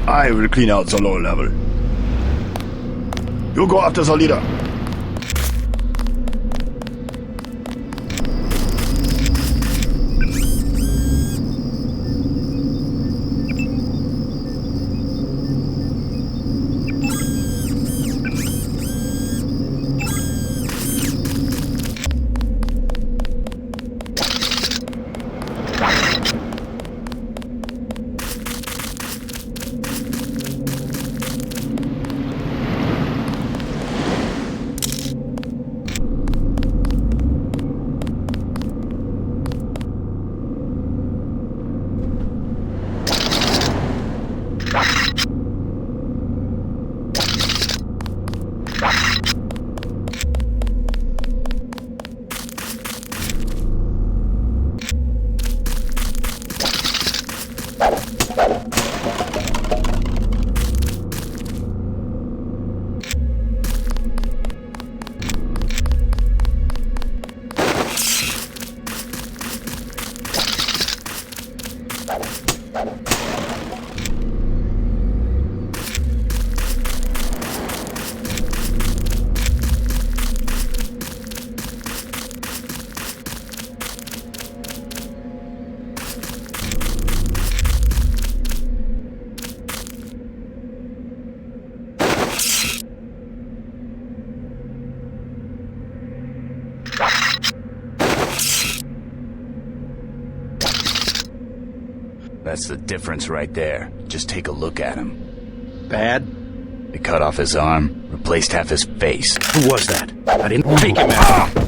I will clean out the low level. You go after the leader. That's the difference right there. Just take a look at him. Bad? They cut off his arm, replaced half his face. Who was that? I didn't take him out.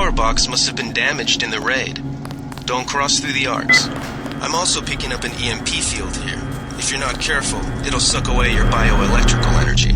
power box must have been damaged in the raid. Don't cross through the arcs. I'm also picking up an EMP field here. If you're not careful, it'll suck away your bioelectrical energy.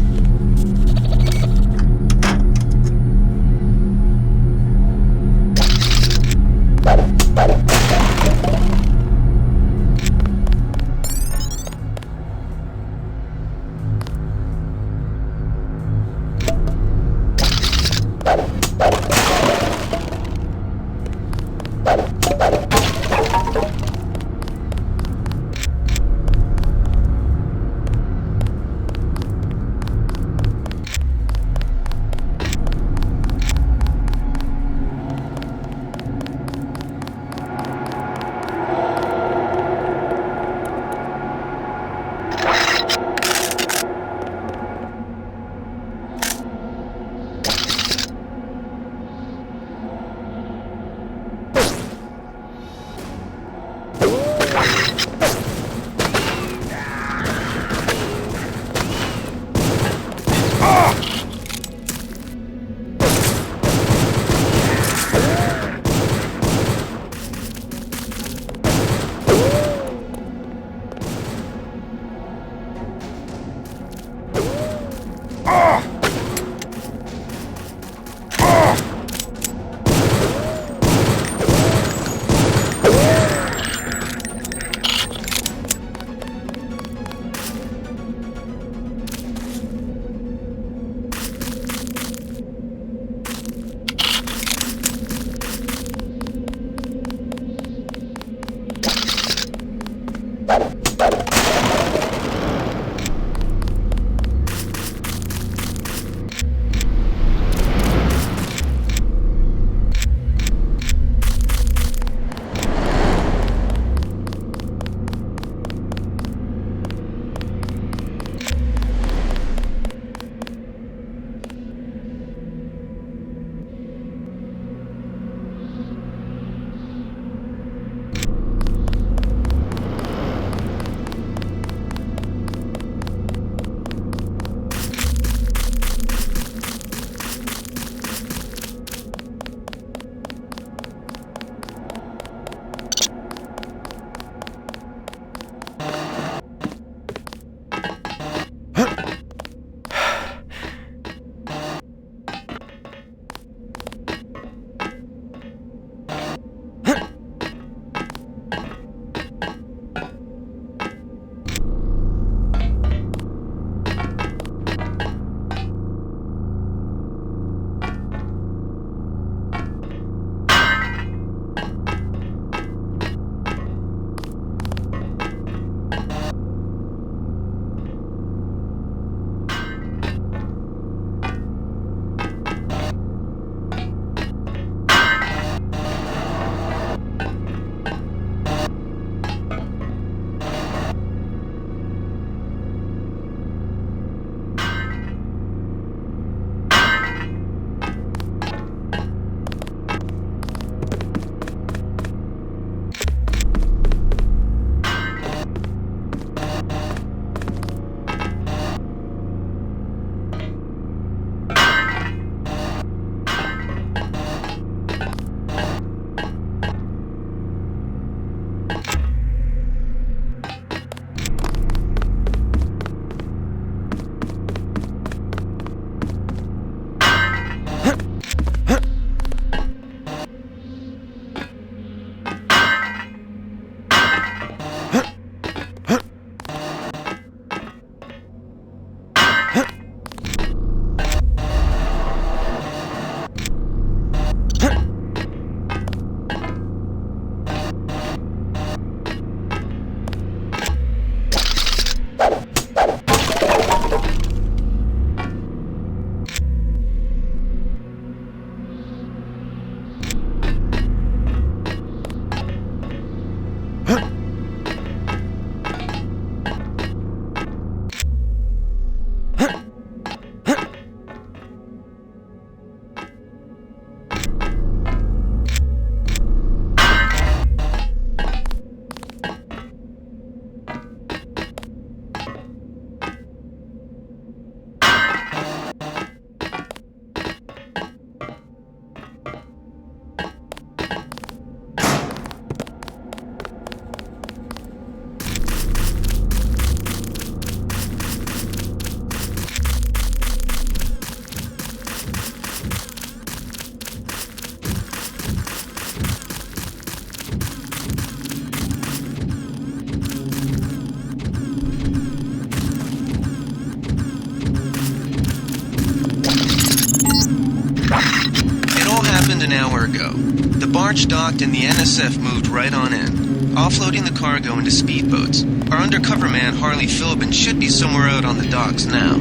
happened an hour ago. The barge docked and the NSF moved right on in, offloading the cargo into speedboats. Our undercover man, Harley Philbin, should be somewhere out on the docks now.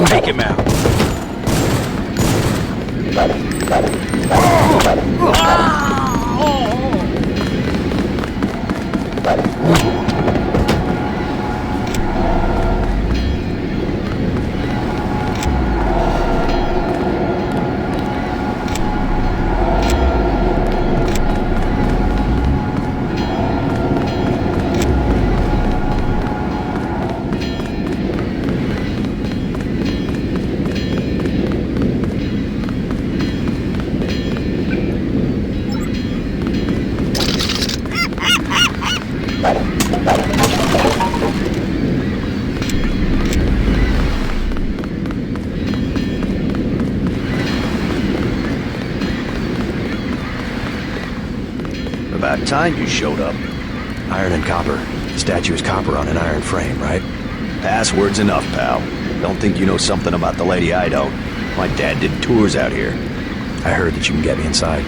Take him out. About time you showed up. Iron and copper. The statue is copper on an iron frame, right? Password's enough, pal. Don't think you know something about the lady I don't. My dad did tours out here. I heard that you can get me inside.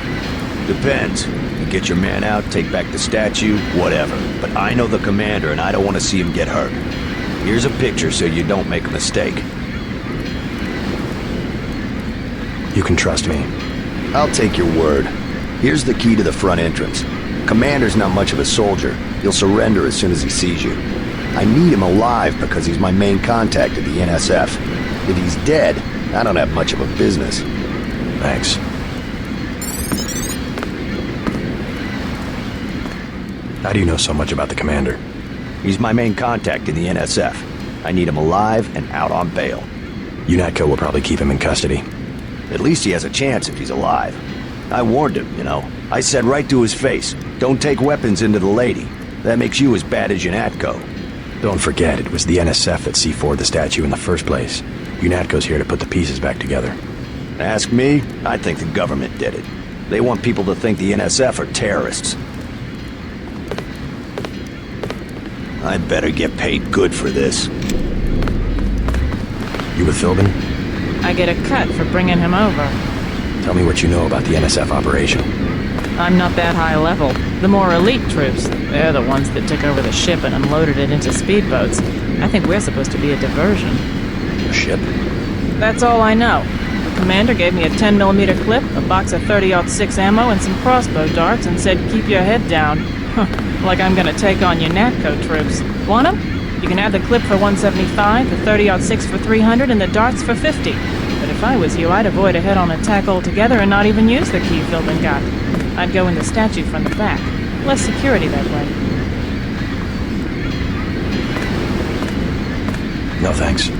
Depends. You get your man out, take back the statue, whatever. But I know the commander and I don't want to see him get hurt. Here's a picture so you don't make a mistake. You can trust me. I'll take your word. Here's the key to the front entrance. Commander's not much of a soldier. He'll surrender as soon as he sees you. I need him alive because he's my main contact at the NSF. If he's dead, I don't have much of a business. Thanks. How do you know so much about the commander? He's my main contact in the NSF. I need him alive and out on bail. UNATCO will probably keep him in custody. At least he has a chance if he's alive. I warned him, you know. I said right to his face, don't take weapons into the lady. That makes you as bad as UNATCO. Don't forget, it was the NSF that C4'd the statue in the first place. UNATCO's here to put the pieces back together. Ask me, I think the government did it. They want people to think the NSF are terrorists. I'd better get paid good for this. You with Philbin? I get a cut for bringing him over. Tell me what you know about the NSF operation. I'm not that high level. The more elite troops, they're the ones that took over the ship and unloaded it into speedboats. I think we're supposed to be a diversion. A ship? That's all I know. The commander gave me a 10mm clip, a box of 30-06 ammo, and some crossbow darts and said, keep your head down. Like I'm gonna take on UNATCO troops. Want 'em? You can have the clip for 175, the 30-06 for 300, and the darts for 50. But if I was you, I'd avoid a head-on attack altogether and not even use the key Philbin got. I'd go in the statue from the back. Less security that way. No thanks.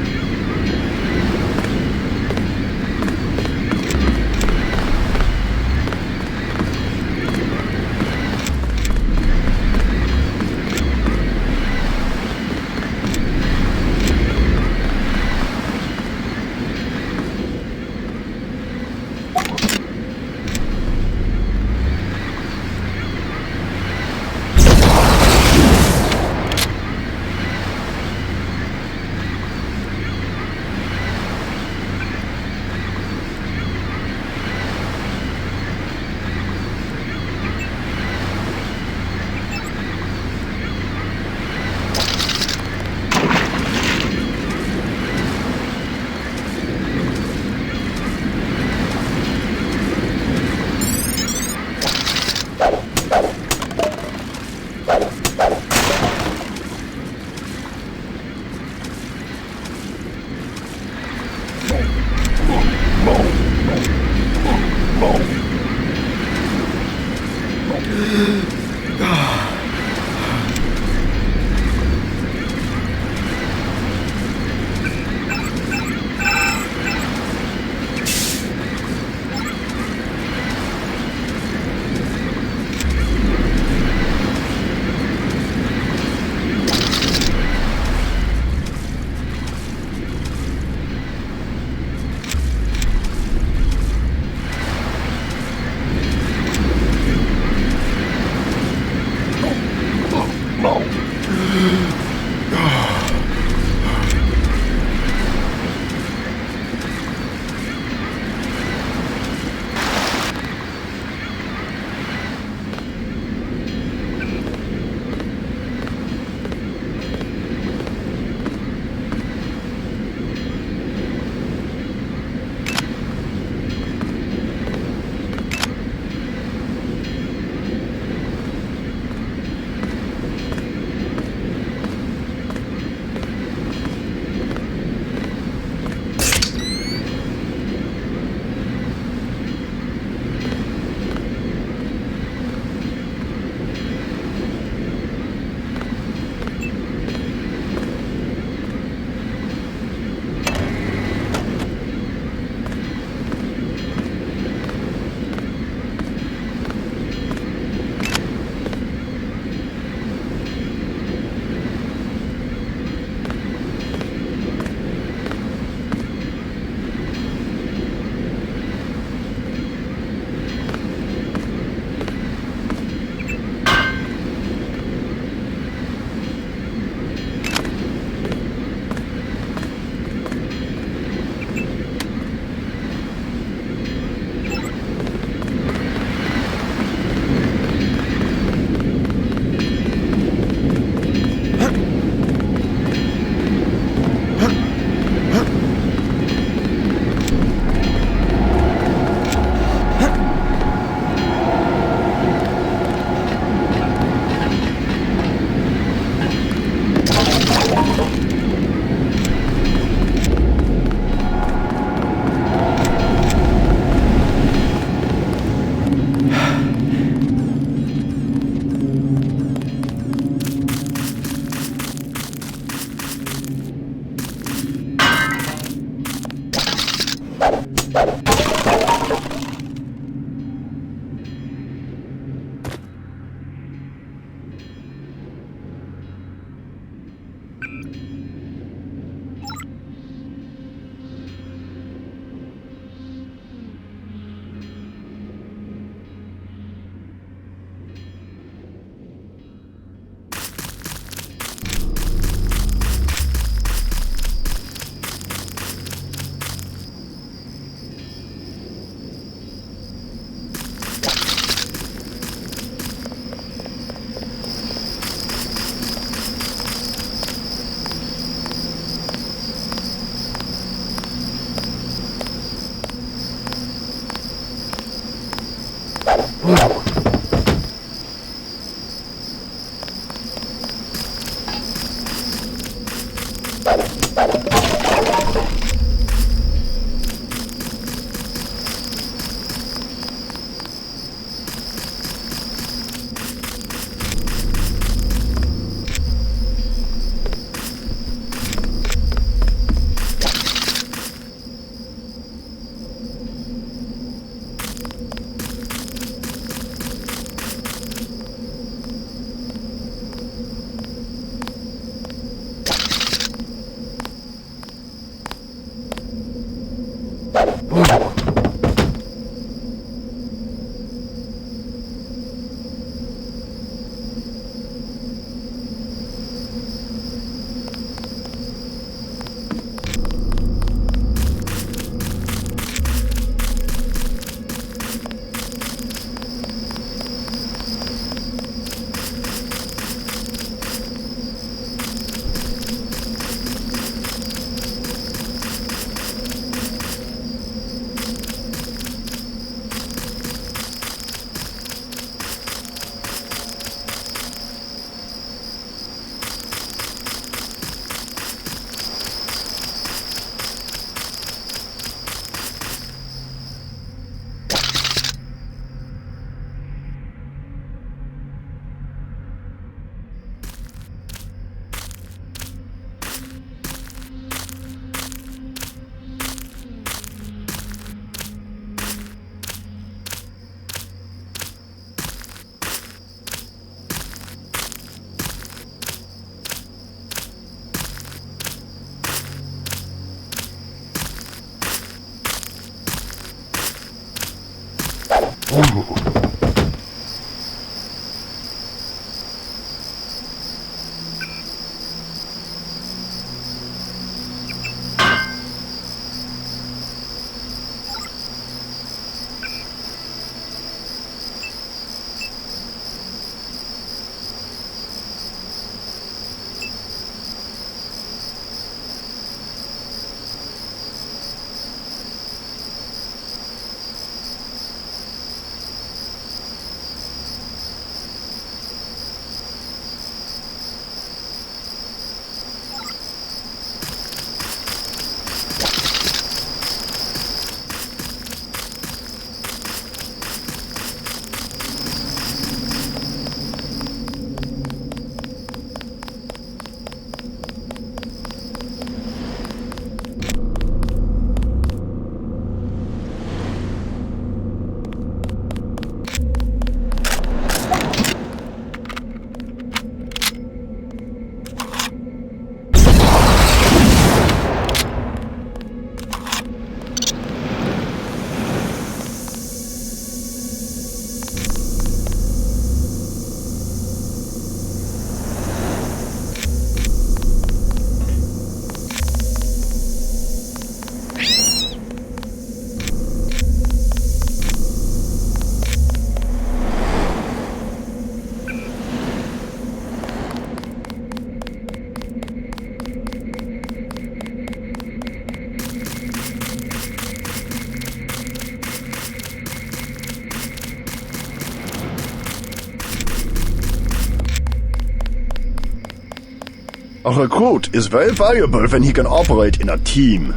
A recruit is very valuable when he can operate in a team.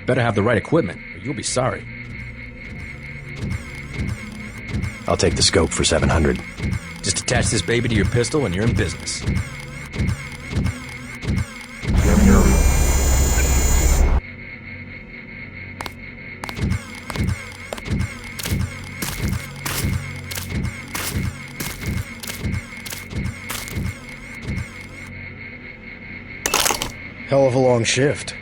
Better have the right equipment, or you'll be sorry. I'll take the scope for 700. Just attach this baby to your pistol and you're in business. Hell of a long shift.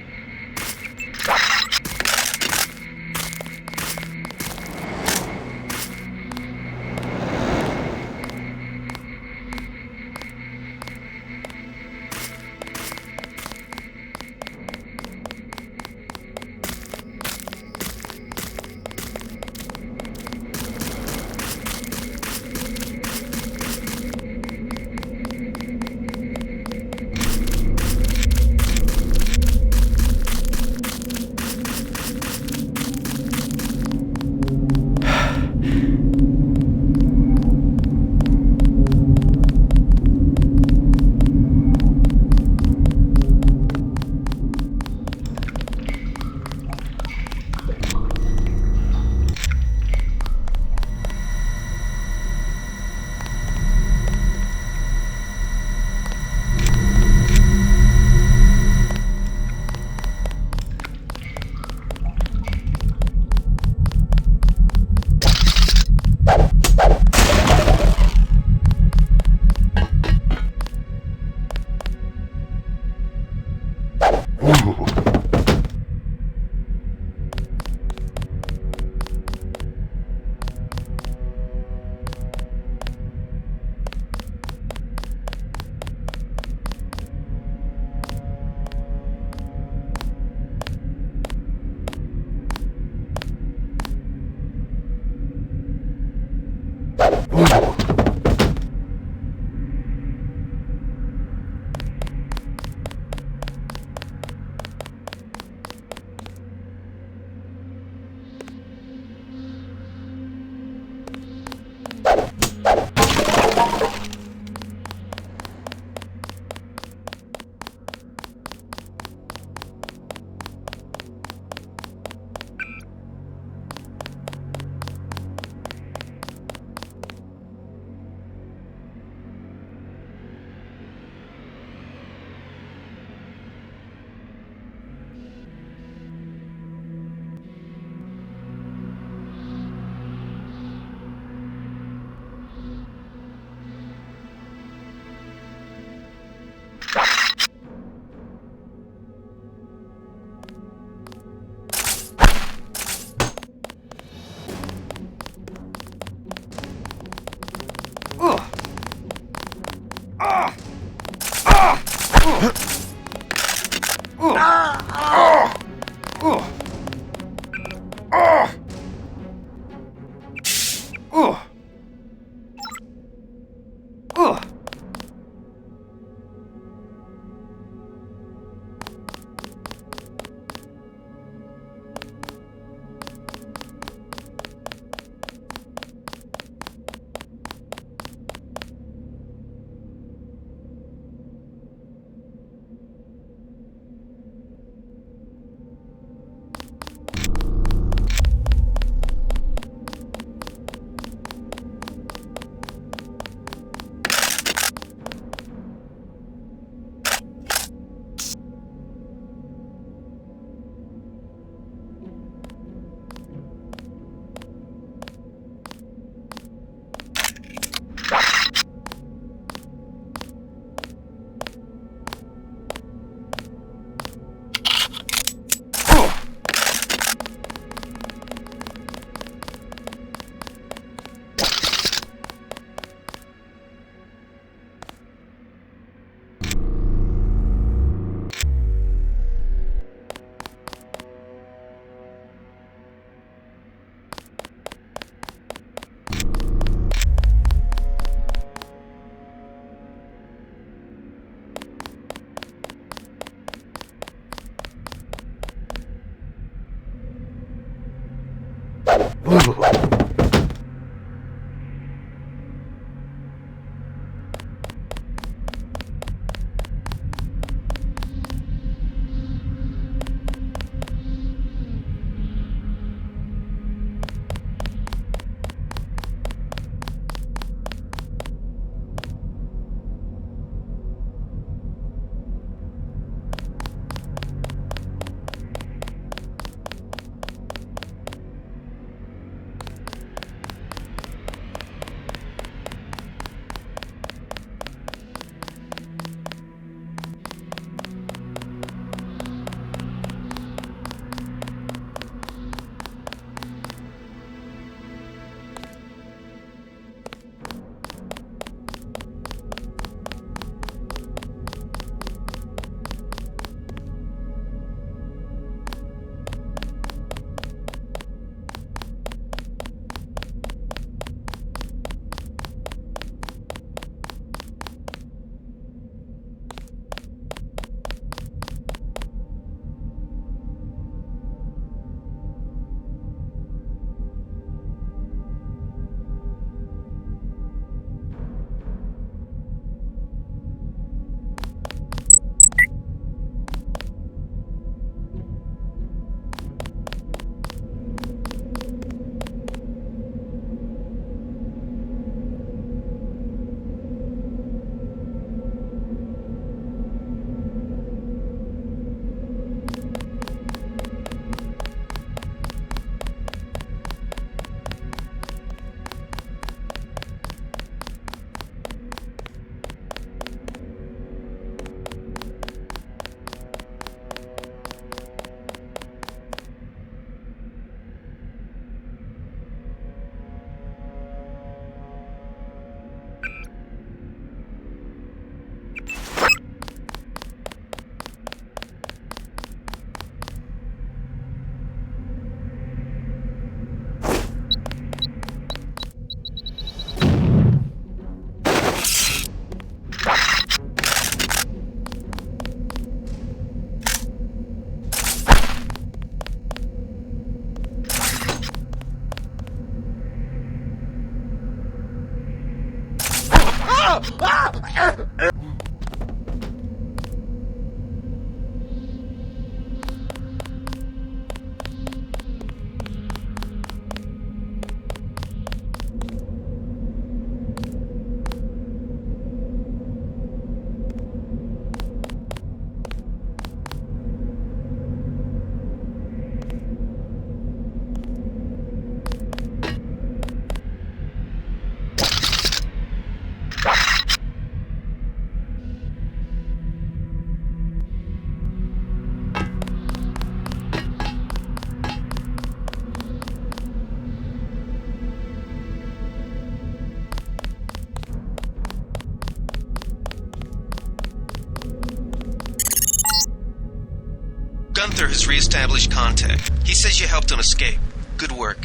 Gunther has re-established contact. He says you helped him escape. Good work.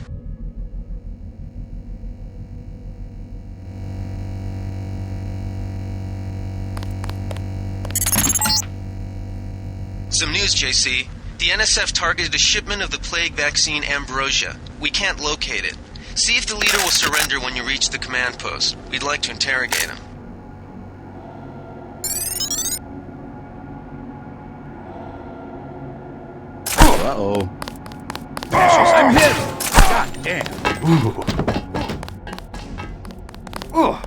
Some news, JC. The NSF targeted a shipment of the plague vaccine Ambrosia. We can't locate it. See if the leader will surrender when you reach the command post. We'd like to interrogate him. Uh-oh. I'm hit! God damn. Ooh. Oh.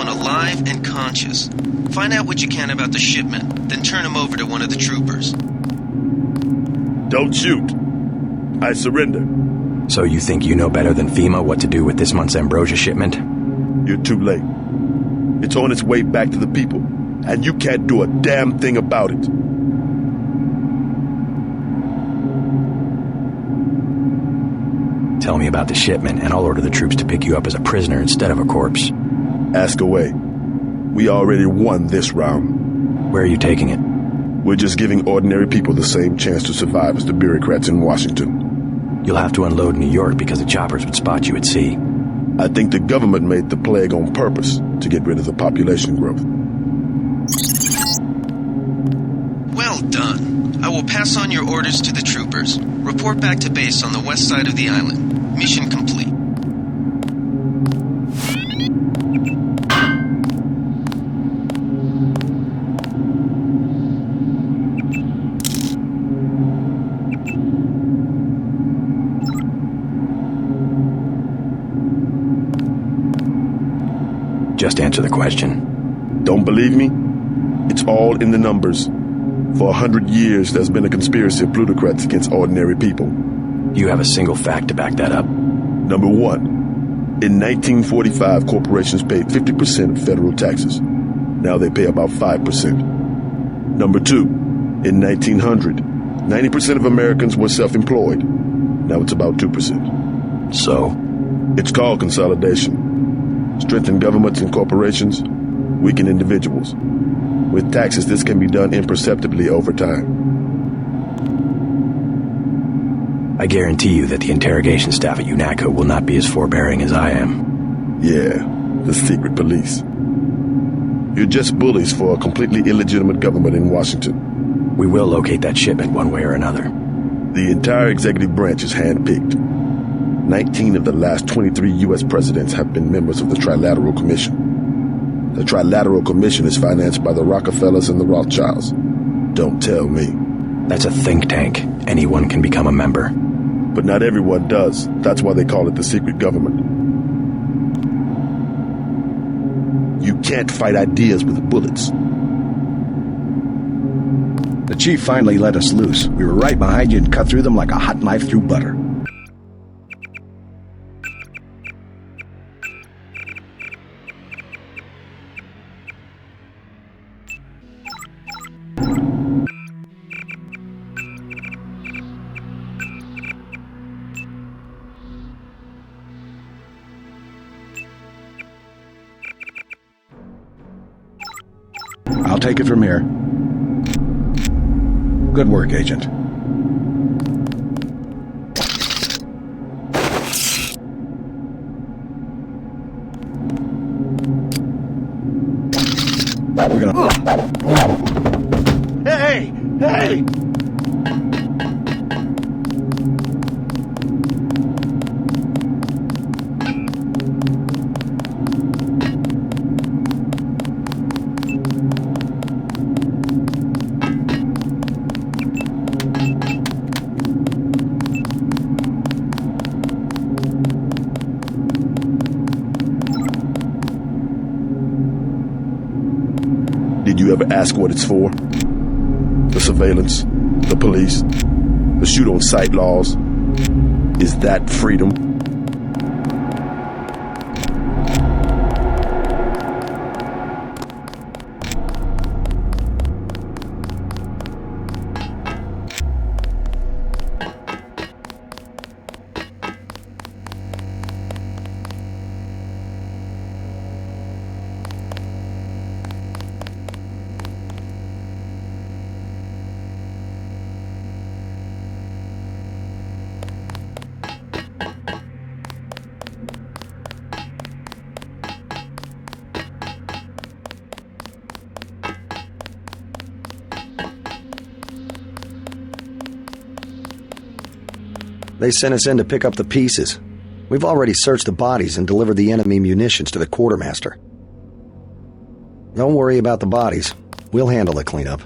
Alive and conscious. Find out what you can about the shipment, then turn him over to one of the troopers. Don't shoot. I surrender. So you think you know better than FEMA what to do with this month's Ambrosia shipment? You're too late. It's on its way back to the people, and you can't do a damn thing about it. Tell me about the shipment, and I'll order the troops to pick you up as a prisoner instead of a corpse. Ask away. We already won this round. Where are you taking it? We're just giving ordinary people the same chance to survive as the bureaucrats in Washington. You'll have to unload New York because the choppers would spot you at sea. I think the government made the plague on purpose to get rid of the population growth. Well done. I will pass on your orders to the troopers. Report back to base on the west side of the island. Mission complete. Just answer the question. Don't believe me? It's all in the numbers. For 100 years, there's been a conspiracy of plutocrats against ordinary people. You have a single fact to back that up. Number one, in 1945, corporations paid 50% of federal taxes. Now they pay about 5%. Number two, in 1900, 90% of Americans were self-employed. Now it's about 2%. So? It's called consolidation. Strengthen governments and corporations, weaken individuals. With taxes, this can be done imperceptibly over time. I guarantee you that the interrogation staff at UNATCO will not be as forbearing as I am. Yeah, the secret police. You're just bullies for a completely illegitimate government in Washington. We will locate that shipment one way or another. The entire executive branch is handpicked. 19 of the last 23 U.S. presidents have been members of the Trilateral Commission. The Trilateral Commission is financed by the Rockefellers and the Rothschilds. Don't tell me. That's a think tank. Anyone can become a member. But not everyone does. That's why they call it the secret government. You can't fight ideas with bullets. The chief finally let us loose. We were right behind you and cut through them like a hot knife through butter. I'll take it from here. Good work, Agent. We're gonna... Hey! Hey! Did you ever ask what it's for? The surveillance, the police, the shoot-on-sight laws. Is that freedom? They sent us in to pick up the pieces. We've already searched the bodies and delivered the enemy munitions to the quartermaster. Don't worry about the bodies. We'll handle the cleanup.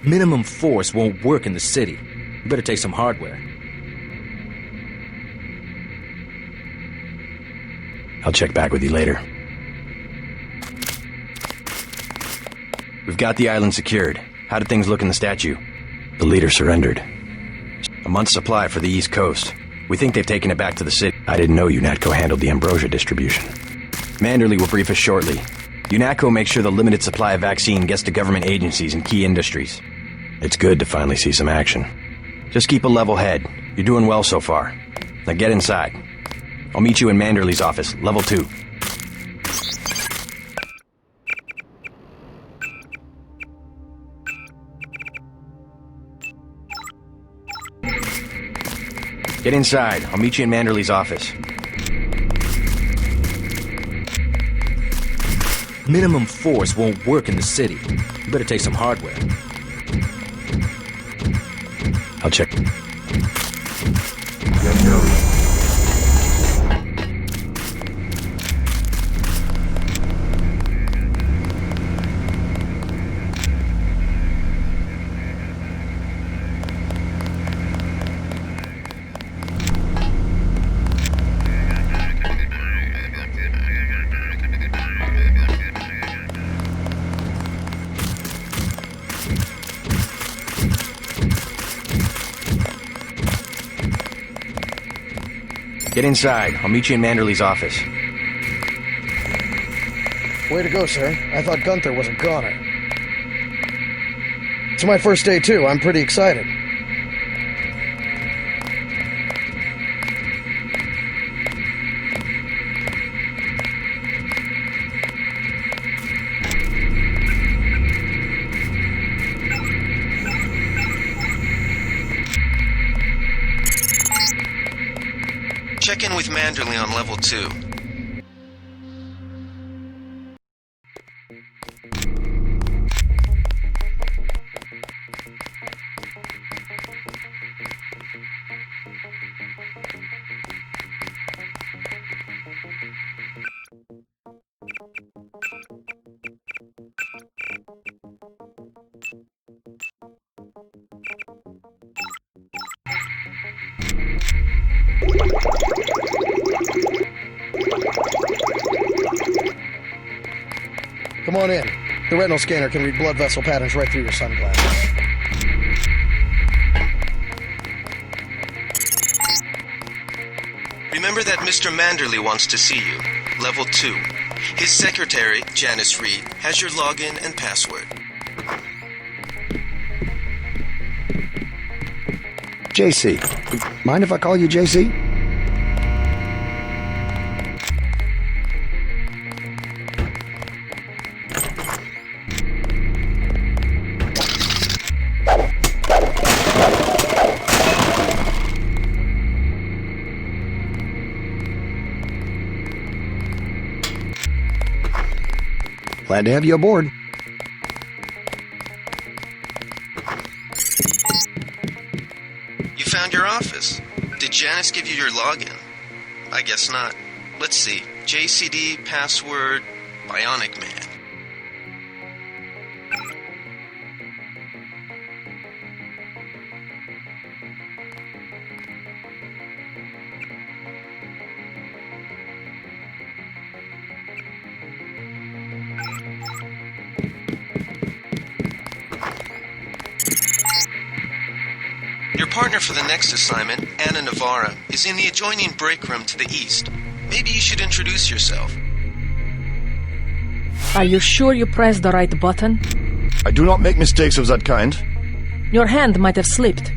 Minimum force won't work in the city. You better take some hardware. I'll check back with you later. We've got the island secured. How did things look in the statue? The leader surrendered. A month's supply for the East Coast. We think they've taken it back to the city. I didn't know UNATCO handled the ambrosia distribution. Manderley will brief us shortly. UNATCO makes sure the limited supply of vaccine gets to government agencies and key industries. It's good to finally see some action. Just keep a level head. You're doing well so far. Now get inside. I'll meet you in Manderley's office, level 2. Get inside. I'll meet you in Manderley's office. Minimum force won't work in the city. You better take some hardware. I'll check. Get inside. I'll meet you in Manderley's office. Way to go, sir. I thought Gunther was a goner. It's my first day, too. I'm pretty excited. Check in with Manderley on level 2. Come on in. The retinal scanner can read blood vessel patterns right through your sunglasses. Remember that Mr. Manderley wants to see you. Level 2. His secretary, Janice Reed, has your login and password. JC. Mind if I call you JC? Glad to have you aboard. You found your office. Did Janice give you your login? I guess not. Let's see. JCD, password, Bionic Man. Your partner for the next assignment, Anna Navarra, is in the adjoining break room to the east. Maybe you should introduce yourself. Are you sure you pressed the right button? I do not make mistakes of that kind. Your hand might have slipped.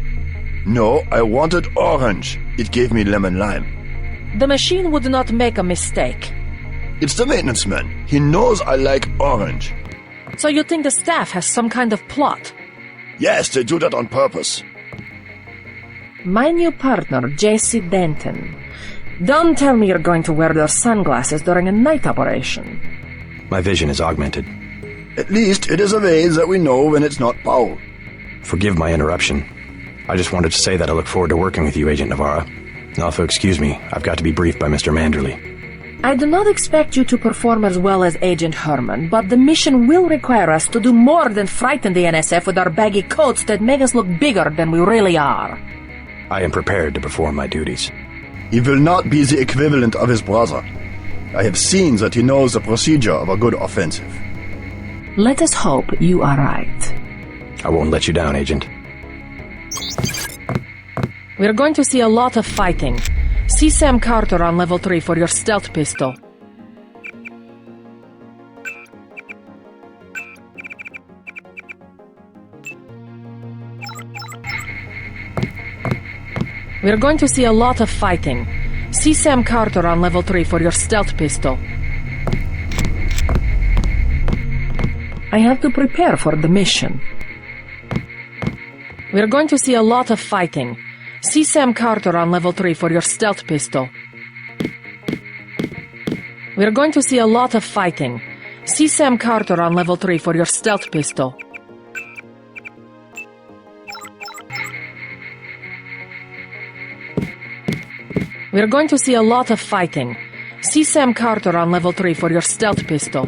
No, I wanted orange. It gave me lemon lime. The machine would not make a mistake. It's the maintenance man. He knows I like orange. So you think the staff has some kind of plot? Yes, they do that on purpose. My new partner, J.C. Denton. Don't tell me you're going to wear those sunglasses during a night operation. My vision is augmented. At least it is a way that we know when it's not Paul. Forgive my interruption. I just wanted to say that I look forward to working with you, Agent Navarra. Also, excuse me, I've got to be briefed by Mr. Manderley. I do not expect you to perform as well as Agent Herman, but the mission will require us to do more than frighten the NSF with our baggy coats that make us look bigger than we really are. I am prepared to perform my duties. He will not be the equivalent of his brother. I have seen that he knows the procedure of a good offensive. Let us hope you are right. I won't let you down, Agent. We're going to see a lot of fighting. See Sam Carter on level 3 for your stealth pistol. We're going to see a lot of fighting. See Sam Carter on level 3 for your stealth pistol. I have to prepare for the mission. We're going to see a lot of fighting. See Sam Carter on level 3 for your stealth pistol. We're going to see a lot of fighting. See Sam Carter on level 3 for your stealth pistol. We're going to see a lot of fighting. See Sam Carter on level 3 for your stealth pistol.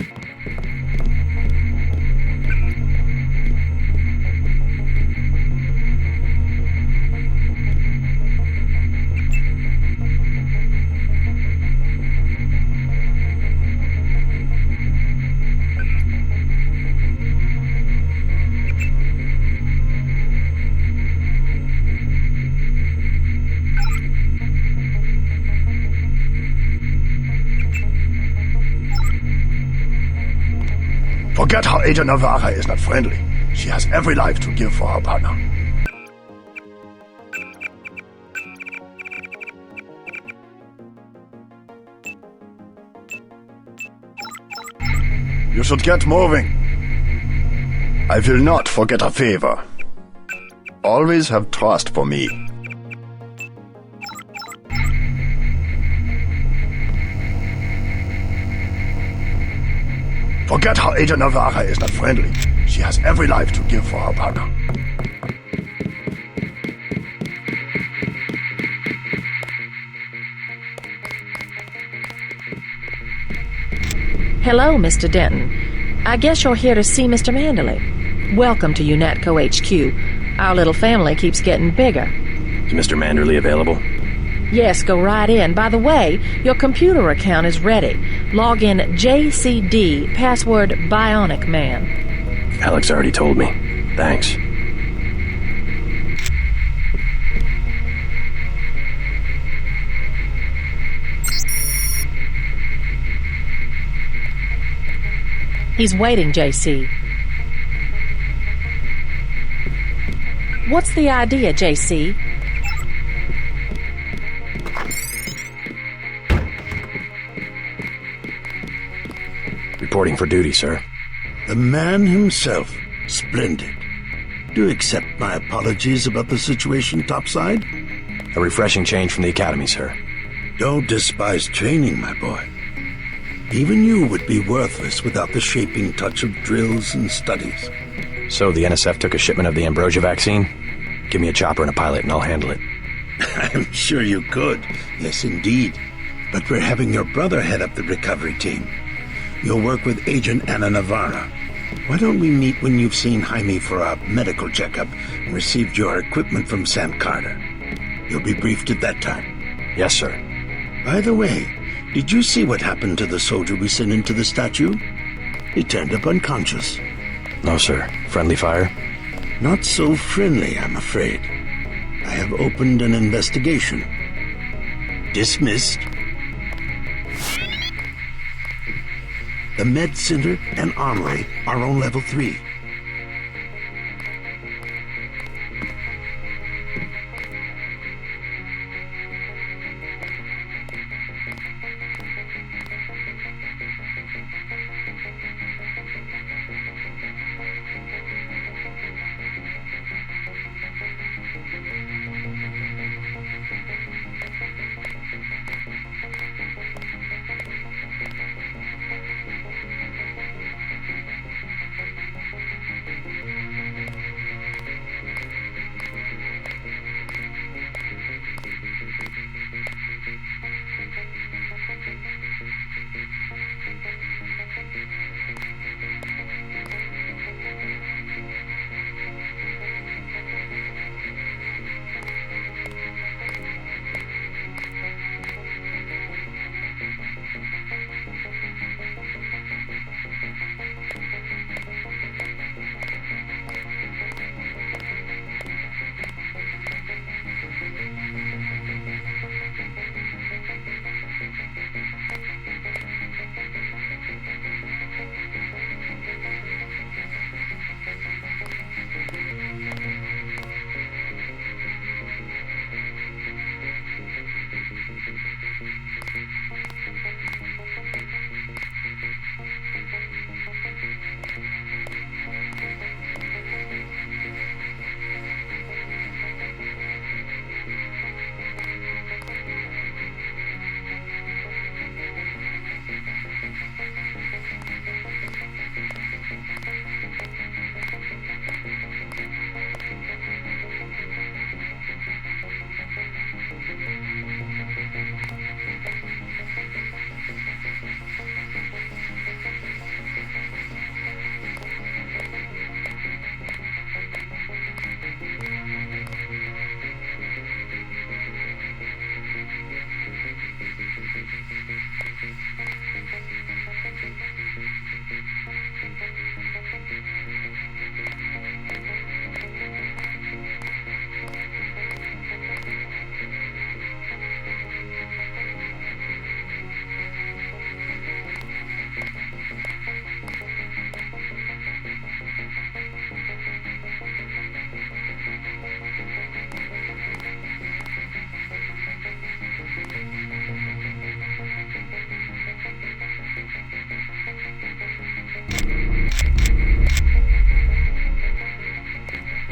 Forget how Agent Navarra is not friendly. She has every life to give for her partner. You should get moving. I will not forget a favor. Always have trust for me. Forget how Agent Navarra is not friendly. She has every life to give for her partner. Hello, Mr. Denton. I guess you're here to see Mr. Manderley. Welcome to UNATCO HQ. Our little family keeps getting bigger. Is Mr. Manderley available? Yes, go right in. By the way, your computer account is ready. Log in JCD, password Bionic Man. Alex already told me. Thanks. He's waiting, JC. What's the idea, JC? Reporting for duty, sir. The man himself. Splendid. Do you accept my apologies about the situation topside? A refreshing change from the academy, sir. Don't despise training, my boy. Even you would be worthless without the shaping touch of drills and studies. So the NSF took a shipment of the ambrosia vaccine? Give me a chopper and a pilot and I'll handle it. I'm sure you could. Yes, indeed. But we're having your brother head up the recovery team. You'll work with Agent Anna Navarra. Why don't we meet when you've seen Jaime for a medical checkup and received your equipment from Sam Carter? You'll be briefed at that time. Yes, sir. By the way, did you see what happened to the soldier we sent into the statue? He turned up unconscious. No, sir. Friendly fire? Not so friendly, I'm afraid. I have opened an investigation. Dismissed. The Med Center and Armory are on level 3.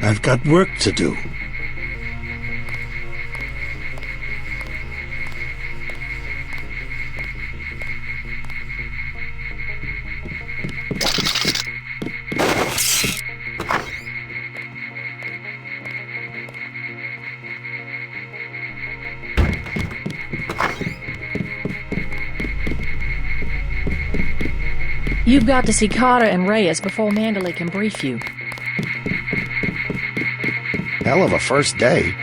I've got work to do. You've got to see Carter and Reyes before Mandalay can brief you. Hell of a first day.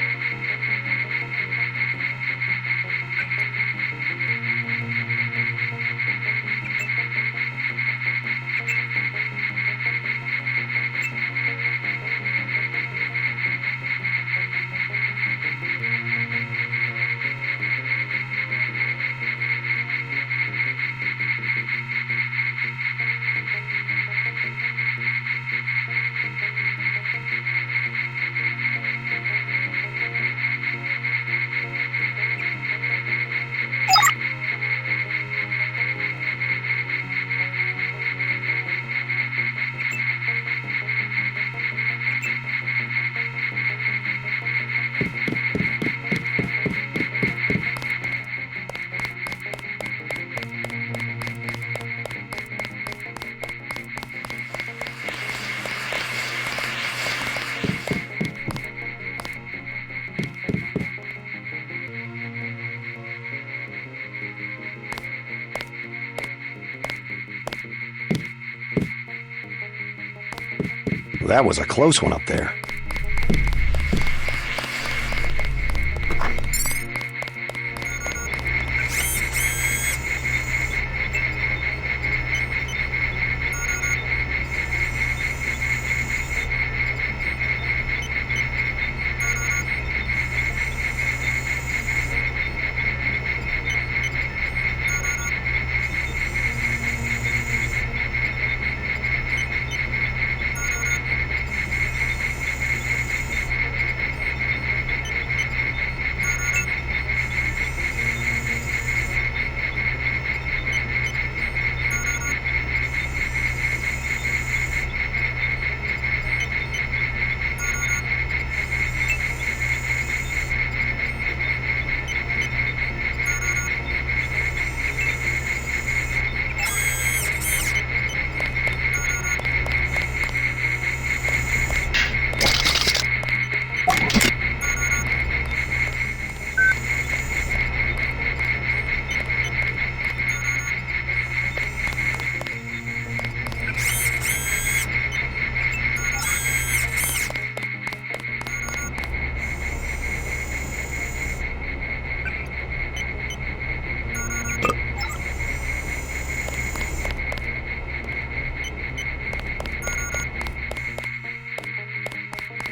that was a close one up there.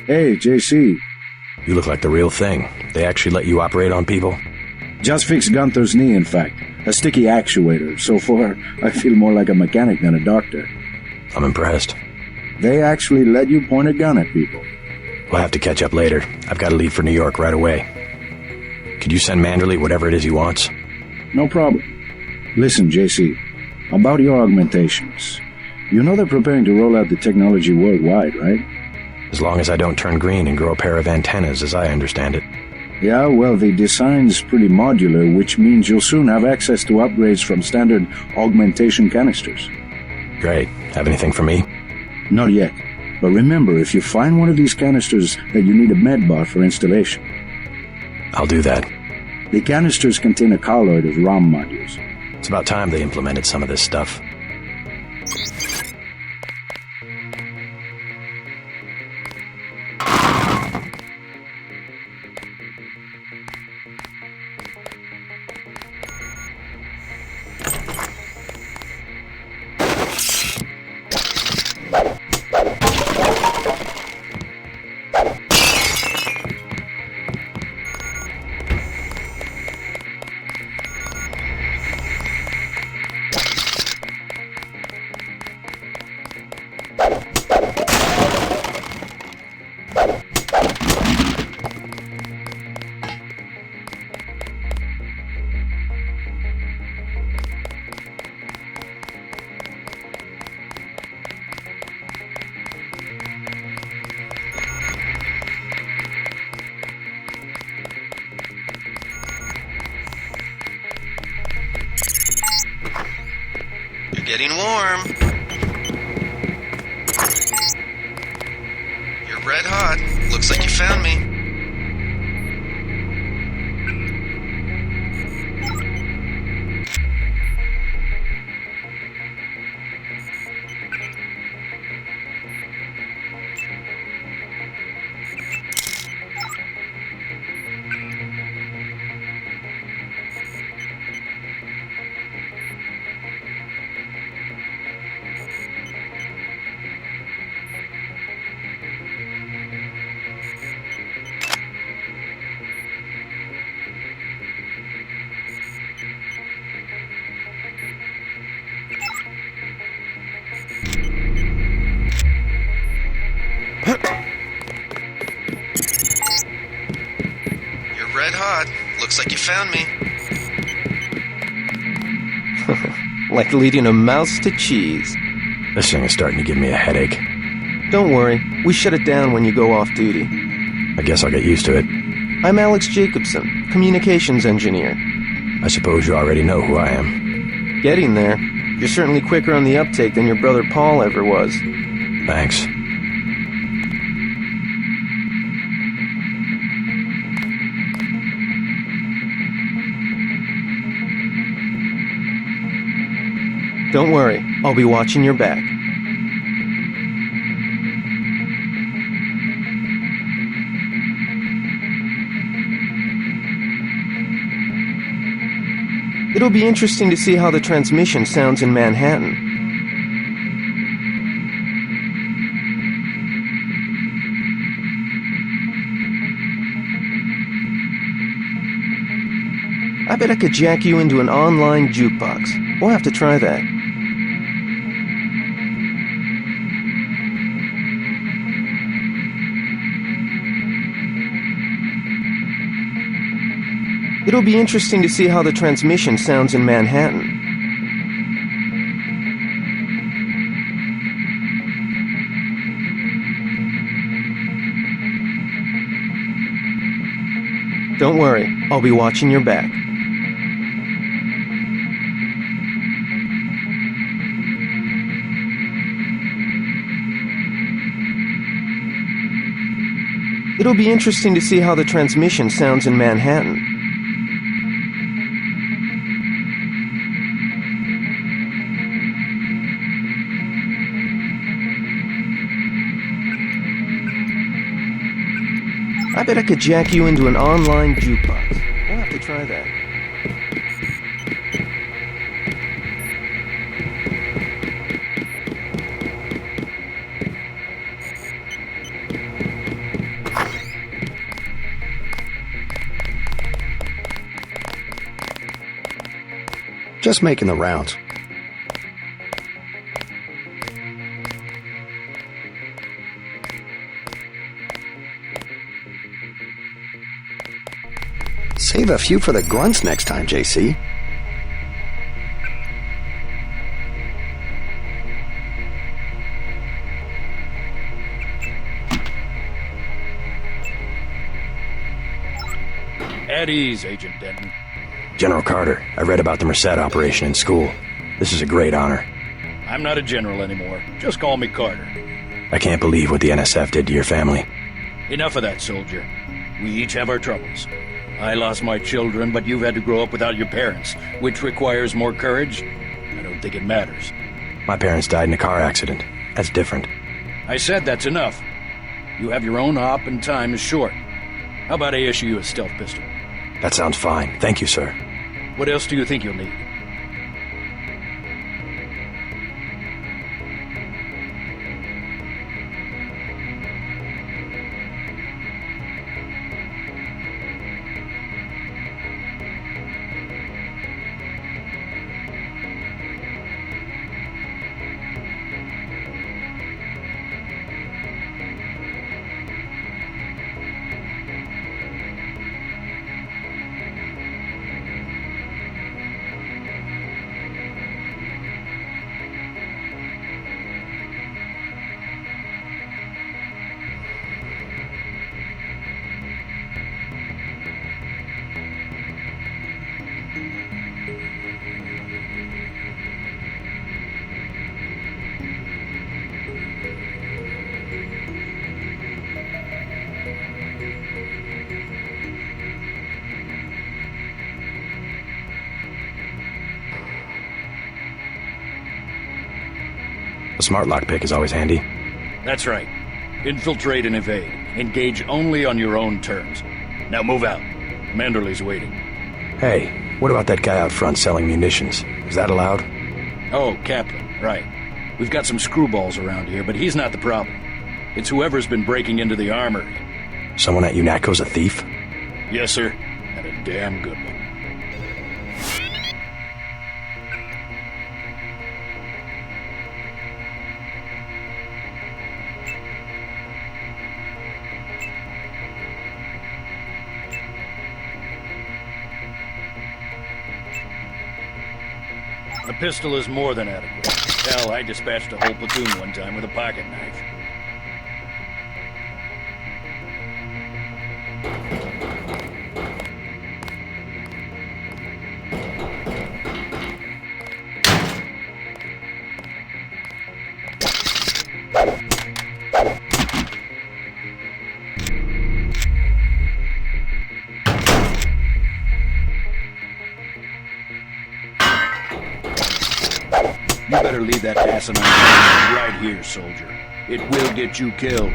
Hey, JC. You look like the real thing. They actually let you operate on people? Just fixed Gunther's knee, in fact. A sticky actuator. So far, I feel more like a mechanic than a doctor. I'm impressed. They actually let you point a gun at people. We'll have to catch up later. I've got to leave for New York right away. Could you send Manderley whatever it is he wants? No problem. Listen, JC. About your augmentations. You know they're preparing to roll out the technology worldwide, right? As long as I don't turn green and grow a pair of antennas, as I understand it. Yeah, well, the design's pretty modular, which means you'll soon have access to upgrades from standard augmentation canisters. Great. Have anything for me? Not yet. But remember, if you find one of these canisters, that you need a medbot for installation. I'll do that. The canisters contain a colloid of ROM modules. It's about time they implemented some of this stuff. Getting warm. You're red hot. Looks like you found me. You're red hot. Looks like you found me. Like leading a mouse to cheese. This thing is starting to give me a headache. Don't worry, we shut it down when you go off duty. I guess I'll get used to it. I'm Alex Jacobson, communications engineer. I suppose you already know who I am. Getting there. You're certainly quicker on the uptake than your brother Paul ever was. Thanks. Don't worry, I'll be watching your back. It'll be interesting to see how the transmission sounds in Manhattan. I bet I could jack you into an online jukebox. We'll have to try that. It'll be interesting to see how the transmission sounds in Manhattan. Don't worry, I'll be watching your back. It'll be interesting to see how the transmission sounds in Manhattan. I bet I could jack you into an online jukebox. We'll have to try that. Just making the rounds. Save a few for the grunts next time, JC. At ease, Agent Denton. General Carter, I read about the Merced operation in school. This is a great honor. I'm not a general anymore. Just call me Carter. I can't believe what the NSF did to your family. Enough of that, soldier. We each have our troubles. I lost my children, but you've had to grow up without your parents, which requires more courage. I don't think it matters. My parents died in a car accident. That's different. I said that's enough. You have your own op and time is short. How about I issue you a stealth pistol? That sounds fine. Thank you, sir. What else do you think you'll need? A smart lockpick is always handy. That's right. Infiltrate and evade. Engage only on your own terms. Now move out. Manderley's waiting. Hey, what about that guy out front selling munitions? Is that allowed? Oh, Kaplan, right. We've got some screwballs around here, but he's not the problem. It's whoever's been breaking into the armory. Someone at UNATCO's a thief? Yes, sir. And a damn good one. A pistol is more than adequate. Hell, I dispatched a whole platoon one time with a pocket knife. You better leave that asinine right here, soldier. It will get you killed.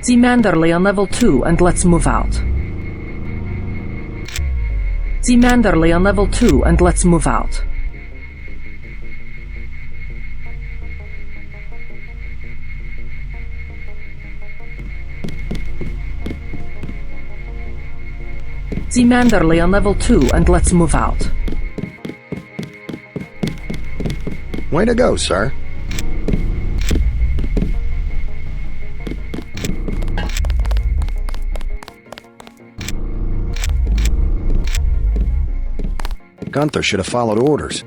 See Manderley on level 2 and let's move out. See Manderley on level 2 and let's move out. See Manderley on level 2 and let's move out. Way to go, sir. Gunther should have followed orders.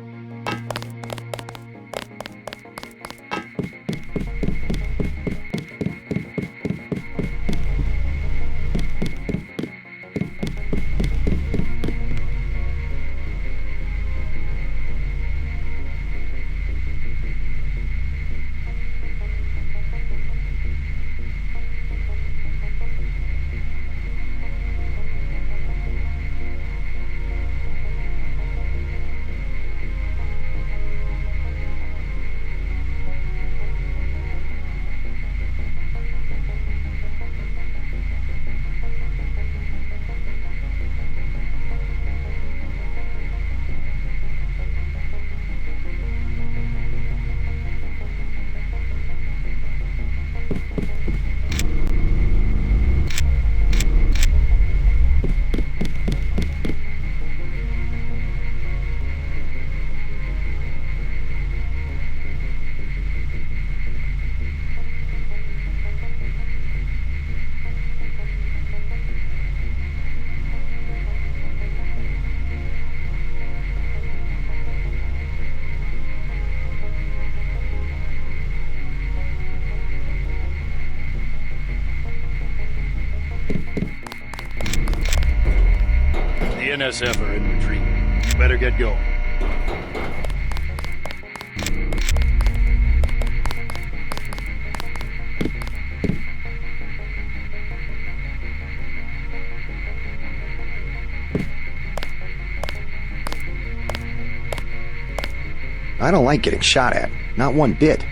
The NSF are in retreat. You better get going. I don't like getting shot at. Not one bit.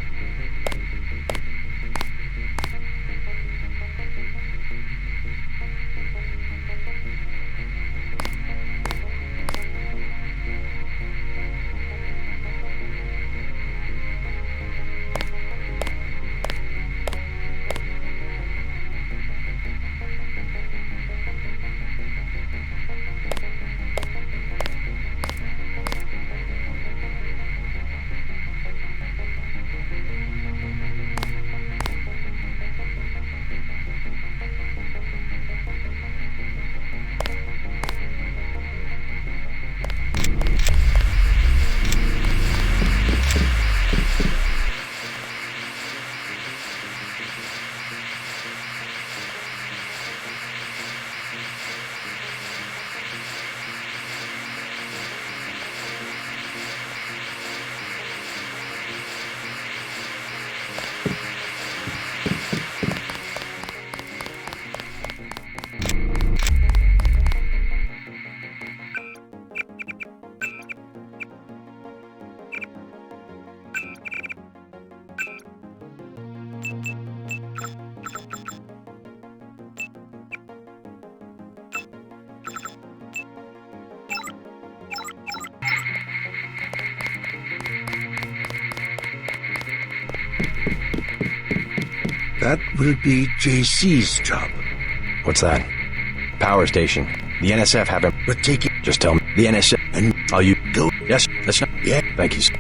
That will be JC's job. What's that? Power station. The NSF haven't... But take it... Just tell me. The NSF... And... Are you... Go... Yes, that's not... Yeah. Thank you, sir.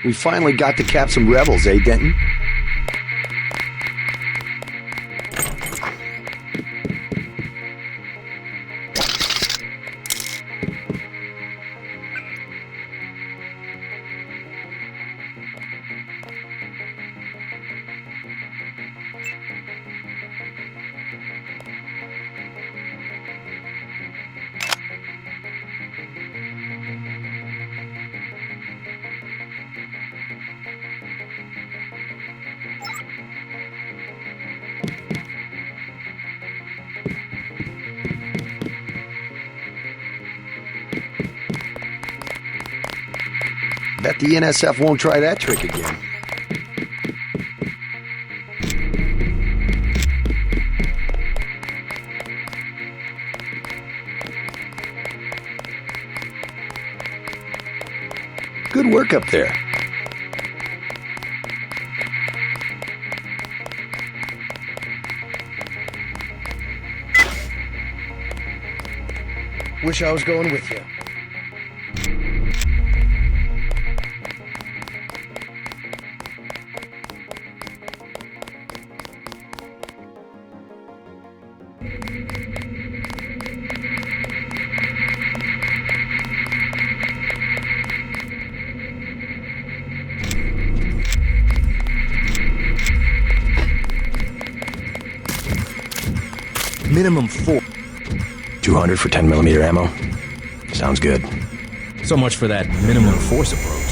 We finally got to cap some rebels, eh, Denton? Bet the NSF won't try that trick again. Good work up there. Wish I was going with you. Minimum 4. 200 for 10mm ammo? Sounds good. So much for that minimum force approach.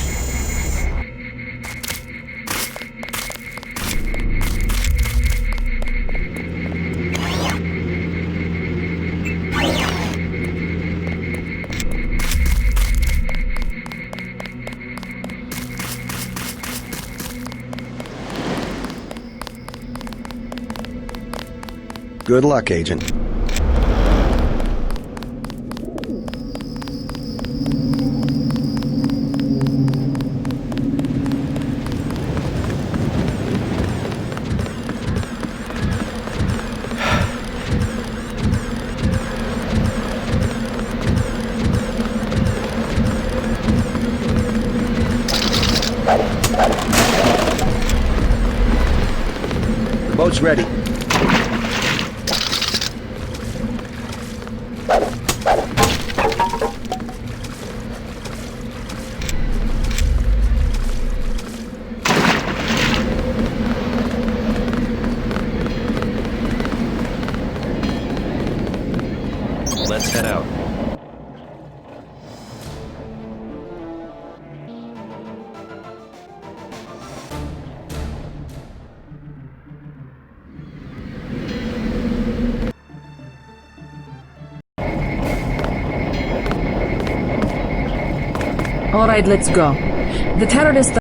Good luck, Agent. The boat's ready. Let's head out. All right, let's go. The terrorists